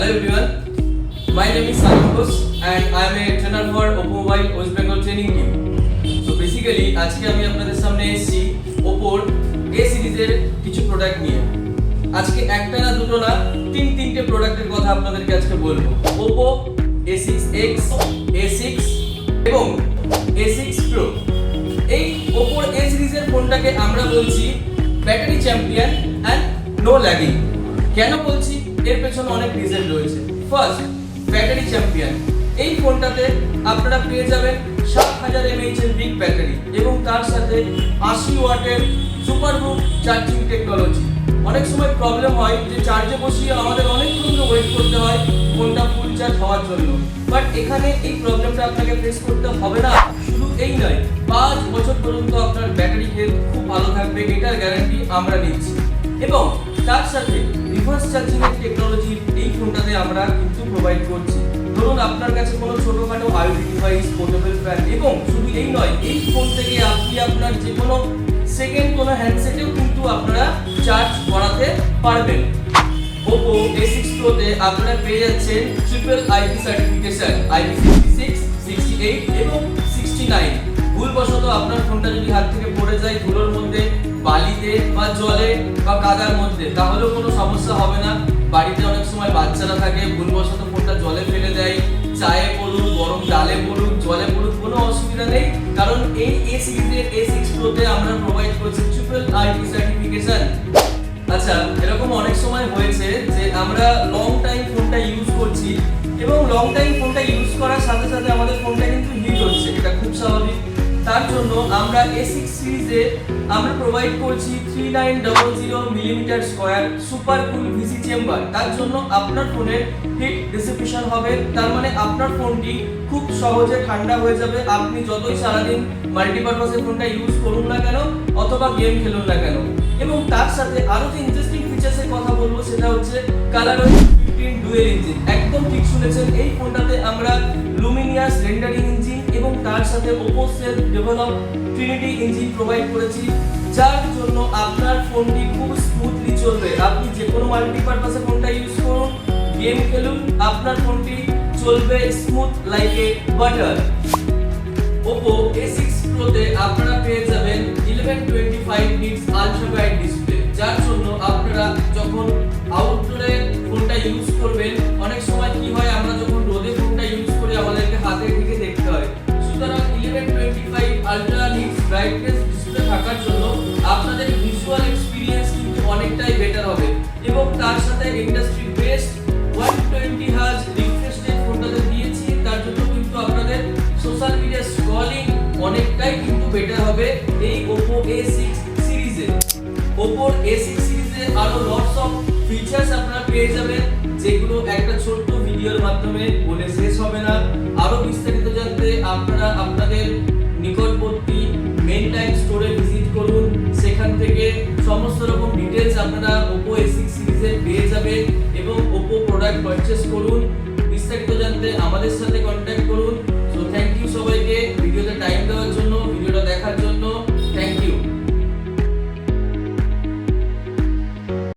Hello everyone, my name is Salim Ghosh and I am a trainer for Oppo Mobile West Bengal training team. So basically আজকে আমি আপনাদের সামনে এসেছি Oppo A সিরিজের কিছু product নিয়ে। আজকে একটা না দুটো না তিনটে প্রোডাক্টের কথা আপনাদেরকে আজকে বলবো। Oppo A6X, A6 এবং A6 Pro। এই Oppo A সিরিজের ফোনটাকে আমরা বলছি battery champion and no lagging. কেন বলছি? এর পেছনে অনেক রিজন রয়েছে। First, battery champion. এই ফোনটাতে আপনারা পেয়ে যাবেন 7000 mAh এর বিগ ব্যাটারি এবং তার সাথে 80 ওয়াটের সুপারবুক চার্জিং টেকনোলজি। অনেক সময় প্রবলেম হয় যে চার্জে বসিয়ে আমাদের অনেকক্ষণ ওয়েট করতে হয় ফোনটা ফুল চার্জ হওয়ার জন্য, বাট এখানে এই প্রবলেমটা আপনাকে ফেস করতে হবে না। শুধু এই নয়, 5 বছর পর্যন্ত আপনার ব্যাটারি হেলথ খুব ভালো থাকবে, এটার গ্যারান্টি আমরা নিচ্ছি। এবং তার সাথে রিভার্স চার্জিং এর টেকনোলজি এই ফোনটাতে আমরা কিন্তু প্রোভাইড করছি। ধরুন আপনার কাছে কোনো ছোটখাটো আইওটি ডিভাইস, পোর্টেবল ফ্যান এবং শুধু এই নয়, এই ফোন থেকে আপনি আপনার যে কোনো সেকেন্ড কোনো হ্যান্ডসেটেও কিন্তু আপনারা চার্জ করাতে পারবেন। Oppo A6 Pro তে আপনারা পেয়ে যাচ্ছেন ট্রিপল IP সার্টিফিকেশন, IP66, 68 এবং 69। ভুলবশত আপনার ফোনটা যদি হাত থেকে পড়ে যায় ধুলোর মধ্যে, বালিতে বা জলে বা কাদার মধ্যে, তাহলেও কোনো সমস্যা হবে না। বাড়িতে অনেক সময় বাচ্চারা থাকে, ভুলবশত ফোনটা জলে ফেলে দেয়, চায়ে পড়ুক, গরম ডালে পড়ুক, জলে পড়ুক, কোনো অসুবিধা নেই, কারণ এই A সিরিজের A6 Pro তে আমরা প্রোভাইড করছি ট্রিপল IP সার্টিফিকেশন। আচ্ছা, এরকম অনেক সময় হয়েছে যে আমরা লং টাইম ফোনটা ইউজ করছি এবং লং টাইম ফোনটা ইউজ করার সাথে সাথে আমাদের ফোনটা কিন্তু হিট হচ্ছে, এটা খুব স্বাভাবিক। তার জন্য আমরা A6 সিরিজে আমরা প্রোভাইড করছি 3900 millimetre square super cool VC chamber. তার জন্য আপনার ফোনের হিট ডিসিপেশন হবে, তার মানে আপনার ফোনটি খুব সহজে ঠান্ডা হয়ে যাবে। আপনি যতই সারাদিন মাল্টিপারপাসে ফোনটা ইউজ করুন না কেন অথবা গেম খেলুন না কেন। এবং তার সাথে আরো যে ইন্টারেস্টিং ফিচার্সের কথা বলবো সেটা হচ্ছে ColorOS 15 ডুয়েল ইঞ্জিন। একদম ঠিক শুনেছেন, এই ফোনটাতে আমরা লুমিনিয়াস রেন্ডারিং ইঞ্জিন এবং তার সাথে Oppo self develop Trinity engine provide করেছি, যার জন্য আপনার ফোনটি খুব স্মুথলি চলবে। আপনি যে কোনো মাল্টিপারপাসে ফোনটা ইউজ করুন, গেম খেলুন, আপনার ফোনটি চলবে smooth like a butter. Oppo A6 Pro তে আপনারা পেয়ে যাবেন 1125 নিটস আলট্রা ওয়াইড ডিসপ্লে, যার জন্য আপনারা যখন আউটডোরে ফোনটা ইউজ করবেন, অনেক সময় কি হয় আমরা যখন রোদে ফোনটা ইউজ করি আমাদেরকে হাতে থেকে দেখতে হয়। সুতরাং 1125 আলট্রা নিটস ব্রাইটনেস ডিসপ্লে থাকার জন্য আপনাদের ভিজুয়াল এক্সপেরিয়েন্স কিন্তু অনেকটাই বেটার হবে এবং তার সাথে industry best 120 hertz refresh rate ফোনটাতে দিয়েছি, তার জন্য কিন্তু আপনাদের সোশ্যাল মিডিয়া স্ক্রলিং অনেকটাই কিন্তু বেটার হবে এই Oppo A6 সিরিজে। Oppo A6 সিরিজে আরো লটস অফ ফিচারস আপনারা পেয়ে যাবেন, যেগুলো একটা ছোট্ট ভিডিওর মাধ্যমে বলে শেষ হবে না। আরো বিস্তারিত জানতে আপনারা আপনাদের নিকটবর্তী মেইন টাইম স্টোরে ভিজিট করুন, সেখান থেকে সমস্ত রকম ডিটেইলস আপনারা Oppo A6 সিরিজে পেয়ে যাবেন এবং Oppo প্রোডাক্ট পারচেজ করুন। বিস্তারিত জানতে আমাদের সাথে কন্ট্যাক্ট